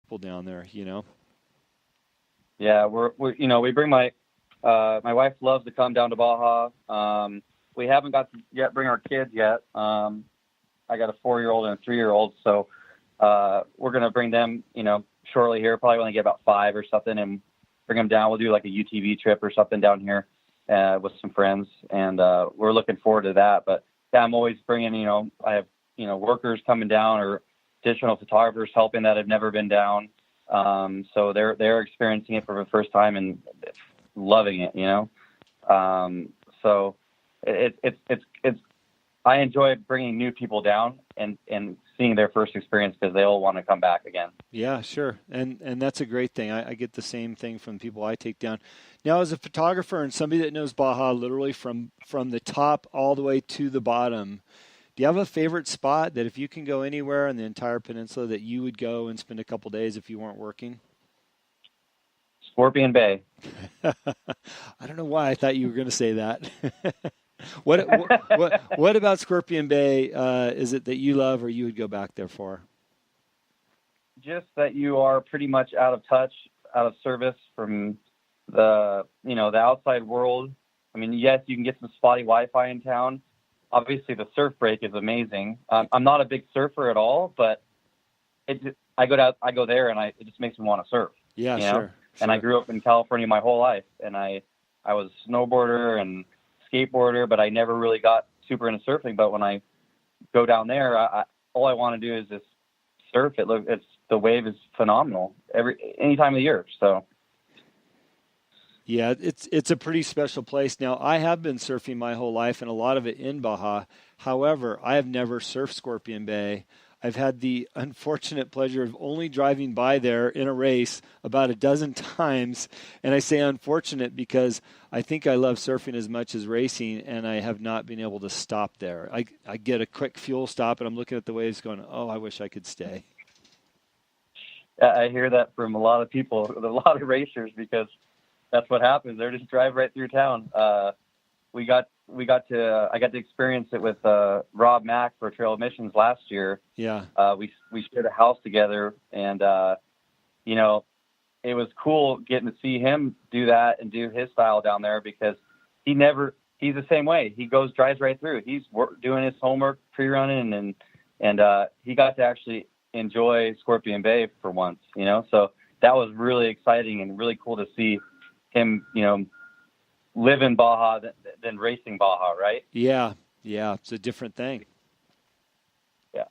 people down there, you know? Yeah, we bring my wife loves to come down to Baja. We haven't got to yet bring our kids yet. I got a 4-year-old and a 3-year-old, so we're gonna bring them, shortly here. Probably when they get about 5 or something, and bring them down. We'll do like a UTV trip or something down here with some friends, and we're looking forward to that. But yeah, I'm always bringing, I have workers coming down or additional photographers helping that have never been down. So they're experiencing it for the first time and loving it, So it's I enjoy bringing new people down and seeing their first experience because they all want to come back again. Yeah, sure. And that's a great thing. I get the same thing from people I take down. Now, as a photographer and somebody that knows Baja literally from the top all the way to the bottom, do you have a favorite spot that if you can go anywhere in the entire peninsula that you would go and spend a couple days if you weren't working? Scorpion Bay. I don't know why I thought you were going to say that. What about Scorpion Bay is it that you love or you would go back there for? Just that you are pretty much out of touch, out of service from the outside world. I mean, yes, you can get some spotty Wi-Fi in town. Obviously, the surf break is amazing. I'm not a big surfer at all, but I go there, and it just makes me want to surf. Yeah, sure. And I grew up in California my whole life, and I was a snowboarder and skateboarder, but I never really got super into surfing. But when I go down there, all I want to do is just surf. The wave is phenomenal any time of the year. So. Yeah, it's a pretty special place. Now, I have been surfing my whole life, and a lot of it in Baja. However, I have never surfed Scorpion Bay. I've had the unfortunate pleasure of only driving by there in a race about a dozen times. And I say unfortunate because I think I love surfing as much as racing, and I have not been able to stop there. I get a quick fuel stop, and I'm looking at the waves going, oh, I wish I could stay. I hear that from a lot of people, a lot of racers, because that's what happens. They just drive right through town. I got to experience it with Rob Mack for Trail of Missions last year. Yeah. We shared a house together, and it was cool getting to see him do that and do his style down there because he's the same way. He drives right through. He's doing his homework, pre-running, and he got to actually enjoy Scorpion Bay for once. So that was really exciting and really cool to see him, live in Baja than racing Baja, right? Yeah, it's a different thing. Yeah.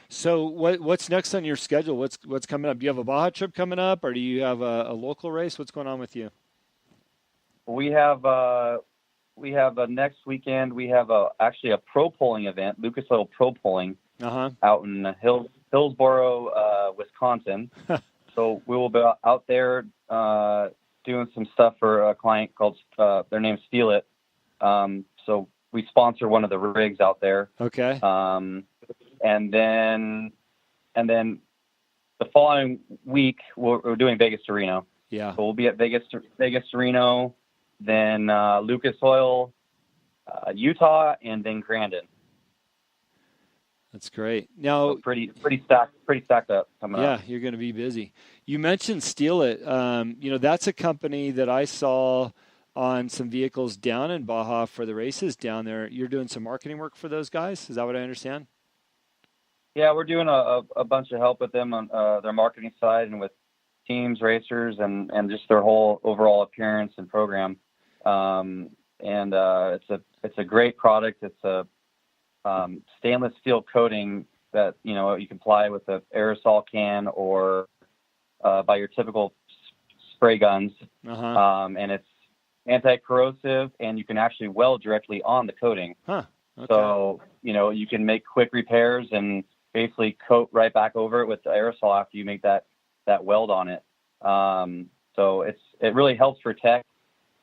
So what's next on your schedule? What's coming up? Do you have a Baja trip coming up, or do you have a local race? What's going on with you? We have next weekend. We have actually a pro polling event, Lucas Oil Pro Polling, out in Hillsboro, Wisconsin. So we will be out there doing some stuff for a client called their name's Steal It. So we sponsor one of the rigs out there. Okay. And then the following week we're doing Vegas to Reno. Yeah. So we'll be at Vegas to Reno, then Lucas Oil, Utah, and then Grandin. That's great. Now, so pretty stacked up coming up. Yeah, you're going to be busy. You mentioned Steal It. That's a company that I saw on some vehicles down in Baja for the races down there. You're doing some marketing work for those guys. Is that what I understand? Yeah, we're doing a bunch of help with them on their marketing side and with teams, racers, and just their whole overall appearance and program. It's a great product. It's a stainless steel coating that you can apply with an aerosol can or by your typical spray guns. And it's anti-corrosive, and you can actually weld directly on the coating. Okay. So you can make quick repairs and basically coat right back over it with the aerosol after you make that weld on it. So it really helps protect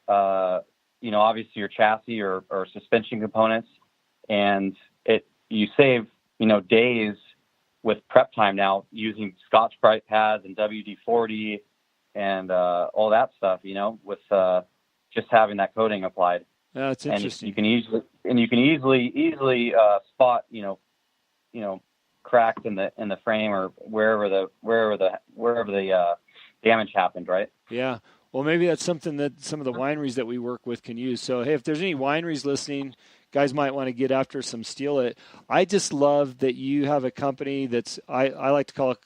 obviously your chassis or suspension components, and you save days with prep time now using Scotch-Brite pads and WD-40 and all that stuff, with just having that coating applied. That's interesting. And you can easily spot cracks in the frame or wherever the damage happened, right? Yeah. Well, maybe that's something that some of the wineries that we work with can use. So, hey, if there's any wineries listening, guys might want to get after some Steal It. I just love that you have a company that's, I like to call it,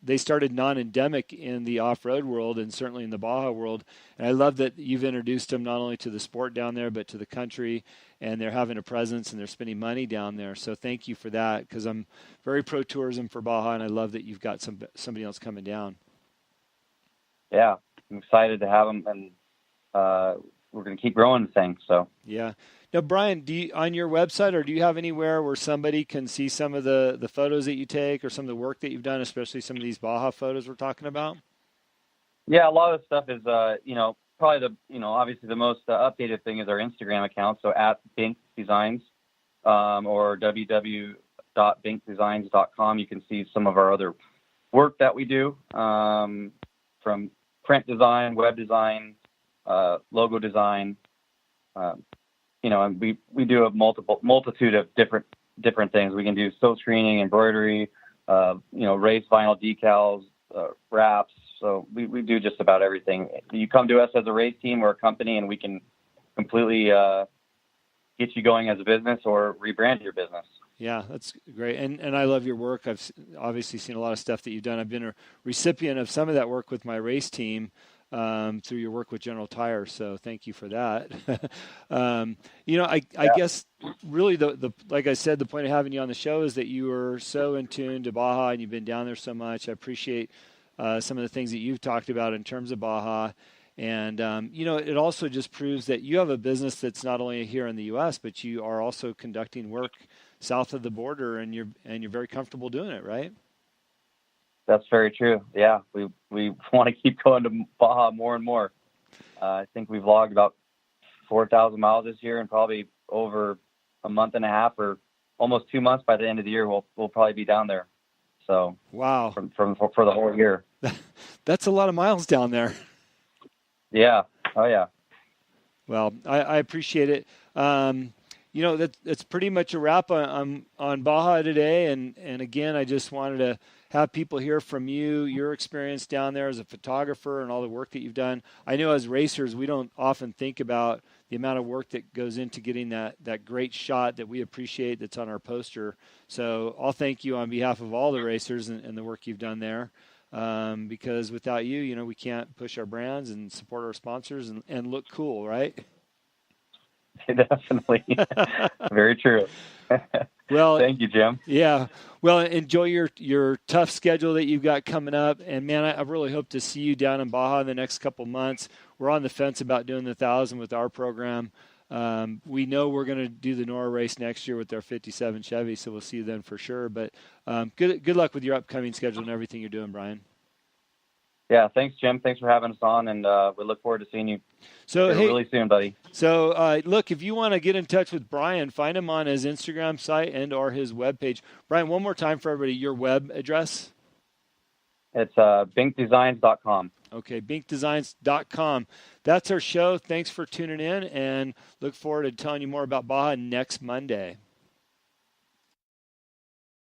they started non-endemic in the off-road world and certainly in the Baja world. And I love that you've introduced them not only to the sport down there, but to the country, and they're having a presence and they're spending money down there. So thank you for that, because I'm very pro tourism for Baja, and I love that you've got somebody else coming down. Yeah, I'm excited to have them, and we're going to keep growing the thing. So yeah. Now, Brian, do you, on your website, or do you have anywhere where somebody can see some of the photos that you take or some of the work that you've done, especially some of these Baja photos we're talking about? Yeah, a lot of the stuff is, probably obviously the most updated thing is our Instagram account. So at Binkert Designs, or www.binkertdesigns.com. You can see some of our other work that we do, from print design, web design, logo design, and we do a multitude of different things. We can do silk screening, embroidery, race vinyl decals, wraps. So we do just about everything. You come to us as a race team or a company, and we can completely get you going as a business or rebrand your business. Yeah, that's great. And I love your work. I've obviously seen a lot of stuff that you've done. I've been a recipient of some of that work with my race team, through your work with General Tire. So thank you for that. I guess really the like I said, the point of having you on the show is that you are so in tune to Baja and you've been down there so much. I appreciate some of the things that you've talked about in terms of Baja. And, it also just proves that you have a business that's not only here in the U.S., but you are also conducting work south of the border, and you're very comfortable doing it, right? That's very true. Yeah, we want to keep going to Baja more and more. I think we've logged about 4,000 miles this year, and probably over a month and a half or almost 2 months by the end of the year, we'll probably be down there. So wow, for the whole year. That's a lot of miles down there. Yeah. Oh yeah. Well, I appreciate it. That's pretty much a wrap on Baja today. And again, I just wanted to have people hear from you, your experience down there as a photographer and all the work that you've done. I know as racers, we don't often think about the amount of work that goes into getting that great shot that we appreciate that's on our poster. So I'll thank you on behalf of all the racers and the work you've done there. Because without you, we can't push our brands and support our sponsors and look cool, right? Definitely. Very true. Well, thank you, Jim. Yeah. Well, enjoy your tough schedule that you've got coming up. And man, I really hope to see you down in Baja in the next couple months. We're on the fence about doing the 1,000 with our program. We know we're going to do the Nora race next year with our 57 Chevy, so we'll see you then for sure. But good luck with your upcoming schedule and everything you're doing, Brian. Yeah, thanks, Jim. Thanks for having us on, and we look forward to seeing you really soon, buddy. So, look, if you want to get in touch with Brian, find him on his Instagram site and or his webpage. Brian, one more time for everybody, your web address? It's binkertdesigns.com. Okay, binkertdesigns.com. That's our show. Thanks for tuning in, and look forward to telling you more about Baja next Monday.